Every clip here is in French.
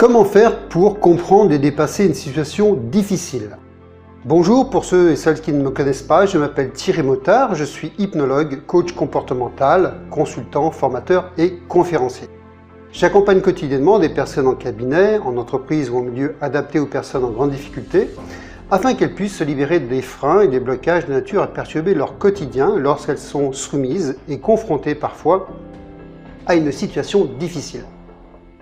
Comment faire pour comprendre et dépasser une situation difficile? Bonjour pour ceux et celles qui ne me connaissent pas, je m'appelle Thierry Motard, je suis hypnologue, coach comportemental, consultant, formateur et conférencier. J'accompagne quotidiennement des personnes en cabinet, en entreprise ou en milieu adapté aux personnes en grande difficulté, afin qu'elles puissent se libérer des freins et des blocages de nature à perturber leur quotidien lorsqu'elles sont soumises et confrontées parfois à une situation difficile.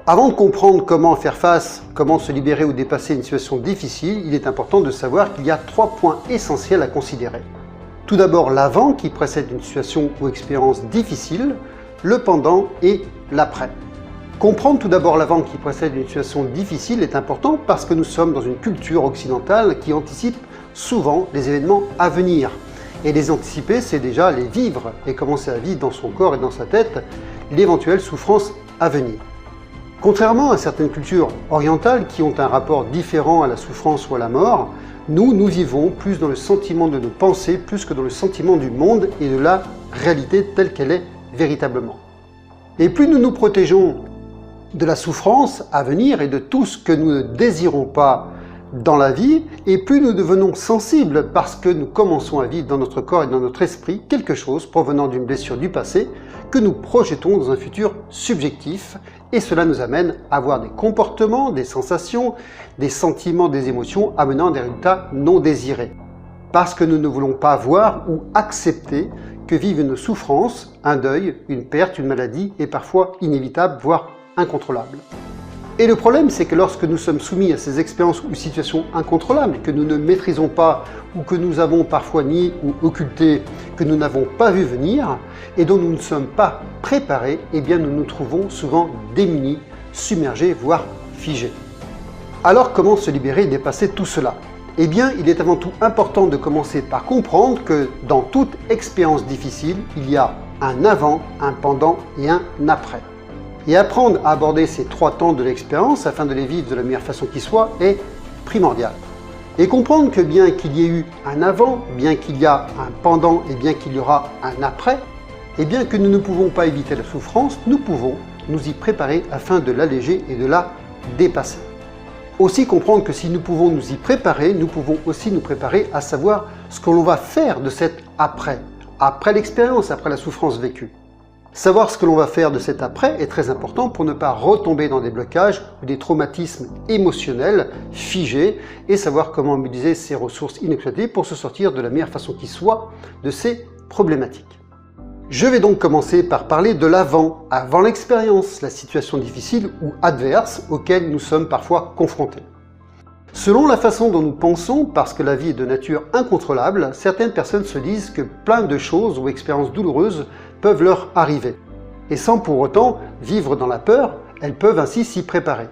Avant de comprendre comment faire face, comment se libérer ou dépasser une situation difficile, il est important de savoir qu'il y a 3 points essentiels à considérer. Tout d'abord, l'avant qui précède une situation ou expérience difficile, le pendant et l'après. Comprendre tout d'abord l'avant qui précède une situation difficile est important parce que nous sommes dans une culture occidentale qui anticipe souvent les événements à venir. Et les anticiper, c'est déjà les vivre et commencer à vivre dans son corps et dans sa tête l'éventuelle souffrance à venir. Contrairement à certaines cultures orientales qui ont un rapport différent à la souffrance ou à la mort, nous vivons plus dans le sentiment de nos pensées, plus que dans le sentiment du monde et de la réalité telle qu'elle est véritablement. Et plus nous nous protégeons de la souffrance à venir et de tout ce que nous ne désirons pas dans la vie, et plus nous devenons sensibles parce que nous commençons à vivre dans notre corps et dans notre esprit quelque chose provenant d'une blessure du passé que nous projetons dans un futur subjectif, et cela nous amène à avoir des comportements, des sensations, des sentiments, des émotions amenant à des résultats non désirés. Parce que nous ne voulons pas voir ou accepter que vivent une souffrance, un deuil, une perte, une maladie est parfois inévitable, voire incontrôlable. Et le problème, c'est que lorsque nous sommes soumis à ces expériences ou situations incontrôlables, que nous ne maîtrisons pas ou que nous avons parfois nié ou occulté, que nous n'avons pas vu venir et dont nous ne sommes pas préparés, eh bien nous nous trouvons souvent démunis, submergés, voire figés. Alors comment se libérer et dépasser tout cela? Eh bien, il est avant tout important de commencer par comprendre que dans toute expérience difficile, il y a un avant, un pendant et un après. Et apprendre à aborder ces 3 temps de l'expérience afin de les vivre de la meilleure façon qui soit est primordial. Et comprendre que bien qu'il y ait eu un avant, bien qu'il y a un pendant et bien qu'il y aura un après, et bien que nous ne pouvons pas éviter la souffrance, nous pouvons nous y préparer afin de l'alléger et de la dépasser. Aussi comprendre que si nous pouvons nous y préparer, nous pouvons aussi nous préparer à savoir ce que l'on va faire de cet après l'expérience, après la souffrance vécue. Savoir ce que l'on va faire de cet après est très important pour ne pas retomber dans des blocages ou des traumatismes émotionnels figés et savoir comment mobiliser ses ressources inexploitées pour se sortir de la meilleure façon qui soit de ces problématiques. Je vais donc commencer par parler de l'avant, avant l'expérience, la situation difficile ou adverse auquel nous sommes parfois confrontés. Selon la façon dont nous pensons, parce que la vie est de nature incontrôlable, certaines personnes se disent que plein de choses ou expériences douloureuses peuvent leur arriver. Et sans pour autant vivre dans la peur, elles peuvent ainsi s'y préparer.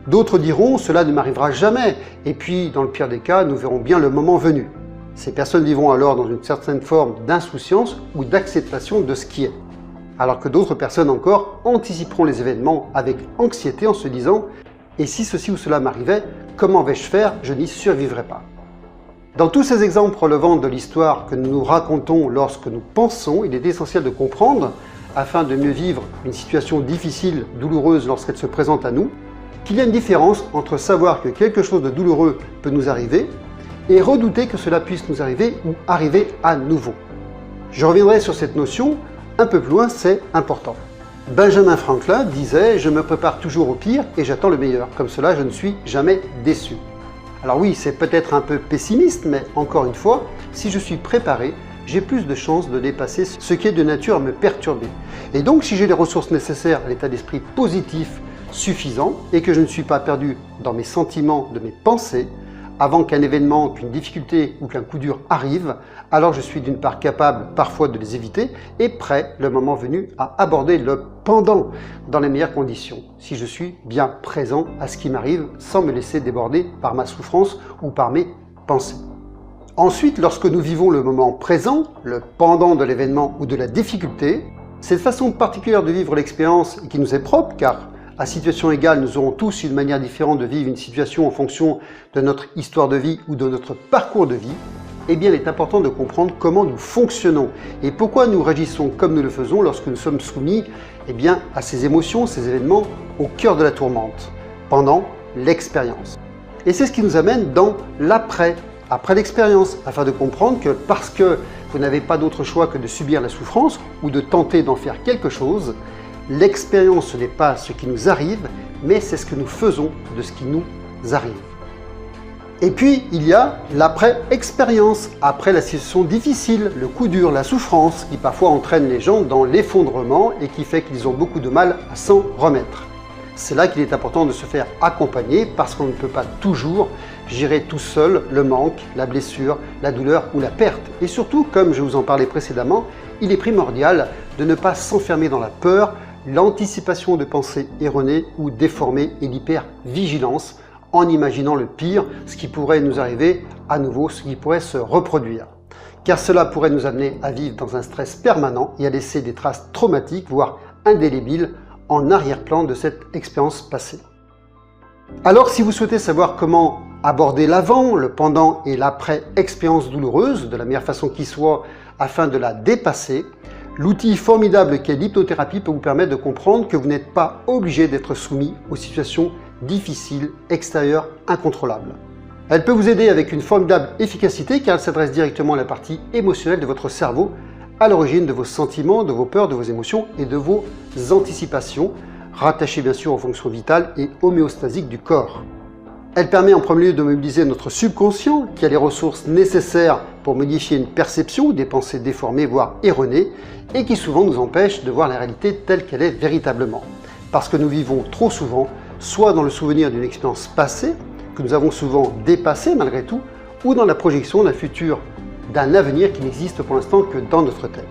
D'autres diront « cela ne m'arrivera jamais » et puis dans le pire des cas, nous verrons bien le moment venu. Ces personnes vivront alors dans une certaine forme d'insouciance ou d'acceptation de ce qui est. Alors que d'autres personnes encore anticiperont les événements avec anxiété en se disant « et si ceci ou cela m'arrivait, comment vais-je faire? Je n'y survivrai pas ». Dans tous ces exemples relevant de l'histoire que nous nous racontons lorsque nous pensons, il est essentiel de comprendre, afin de mieux vivre une situation difficile, douloureuse lorsqu'elle se présente à nous, qu'il y a une différence entre savoir que quelque chose de douloureux peut nous arriver et redouter que cela puisse nous arriver ou arriver à nouveau. Je reviendrai sur cette notion un peu plus loin, c'est important. Benjamin Franklin disait « Je me prépare toujours au pire et j'attends le meilleur, comme cela je ne suis jamais déçu ». Alors oui, c'est peut-être un peu pessimiste, mais encore une fois, si je suis préparé, j'ai plus de chances de dépasser ce qui est de nature à me perturber. Et donc, si j'ai les ressources nécessaires à l'état d'esprit positif suffisant et que je ne suis pas perdu dans mes sentiments, de mes pensées, avant qu'un événement, qu'une difficulté ou qu'un coup dur arrive, alors je suis d'une part capable parfois de les éviter et prêt, le moment venu, à aborder le pendant dans les meilleures conditions, si je suis bien présent à ce qui m'arrive sans me laisser déborder par ma souffrance ou par mes pensées. Ensuite, lorsque nous vivons le moment présent, le pendant de l'événement ou de la difficulté, cette façon particulière de vivre l'expérience qui nous est propre, car à situation égale, nous aurons tous une manière différente de vivre une situation en fonction de notre histoire de vie ou de notre parcours de vie, eh bien, il est important de comprendre comment nous fonctionnons et pourquoi nous réagissons comme nous le faisons lorsque nous sommes soumis à ces émotions, ces événements au cœur de la tourmente. pendant l'expérience. Et c'est ce qui nous amène dans l'après, après l'expérience, afin de comprendre que parce que vous n'avez pas d'autre choix que de subir la souffrance ou de tenter d'en faire quelque chose, l'expérience ce n'est pas ce qui nous arrive, mais c'est ce que nous faisons de ce qui nous arrive. Et puis, il y a l'après-expérience, après la situation difficile, le coup dur, la souffrance, qui parfois entraîne les gens dans l'effondrement et qui fait qu'ils ont beaucoup de mal à s'en remettre. C'est là qu'il est important de se faire accompagner parce qu'on ne peut pas toujours gérer tout seul le manque, la blessure, la douleur ou la perte. Et surtout, comme je vous en parlais précédemment, il est primordial de ne pas s'enfermer dans la peur, l'anticipation de pensées erronées ou déformées et l'hypervigilance en imaginant le pire, ce qui pourrait nous arriver à nouveau, ce qui pourrait se reproduire. Car cela pourrait nous amener à vivre dans un stress permanent et à laisser des traces traumatiques, voire indélébiles, en arrière-plan de cette expérience passée. Alors, si vous souhaitez savoir comment aborder l'avant, le pendant et l'après-expérience douloureuse de la meilleure façon qui soit afin de la dépasser, l'outil formidable qu'est l'hypnothérapie peut vous permettre de comprendre que vous n'êtes pas obligé d'être soumis aux situations difficiles, extérieures, incontrôlables. Elle peut vous aider avec une formidable efficacité car elle s'adresse directement à la partie émotionnelle de votre cerveau, à l'origine de vos sentiments, de vos peurs, de vos émotions et de vos anticipations, rattachées bien sûr aux fonctions vitales et homéostasiques du corps. Elle permet en premier lieu de mobiliser notre subconscient qui a les ressources nécessaires pour modifier une perception ou des pensées déformées voire erronées et qui souvent nous empêchent de voir la réalité telle qu'elle est véritablement. Parce que nous vivons trop souvent soit dans le souvenir d'une expérience passée que nous avons souvent dépassée malgré tout ou dans la projection d'un futur, d'un avenir qui n'existe pour l'instant que dans notre tête.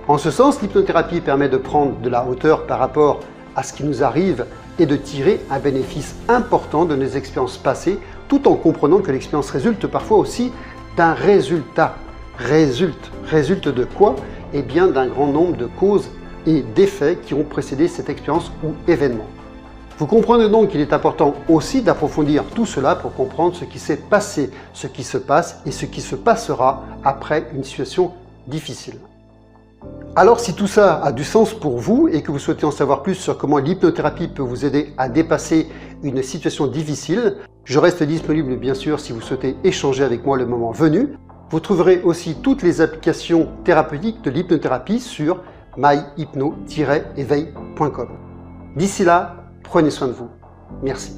En ce sens, l'hypnothérapie permet de prendre de la hauteur par rapport à ce qui nous arrive et de tirer un bénéfice important de nos expériences passées, tout en comprenant que l'expérience résulte parfois aussi d'un résultat. Résulte de quoi? Eh bien d'un grand nombre de causes et d'effets qui ont précédé cette expérience ou événement. Vous comprenez donc qu'il est important aussi d'approfondir tout cela pour comprendre ce qui s'est passé, ce qui se passe et ce qui se passera après une situation difficile. Alors si tout ça a du sens pour vous et que vous souhaitez en savoir plus sur comment l'hypnothérapie peut vous aider à dépasser une situation difficile, je reste disponible bien sûr si vous souhaitez échanger avec moi le moment venu. Vous trouverez aussi toutes les applications thérapeutiques de l'hypnothérapie sur myhypno-éveil.com. D'ici là, prenez soin de vous. Merci.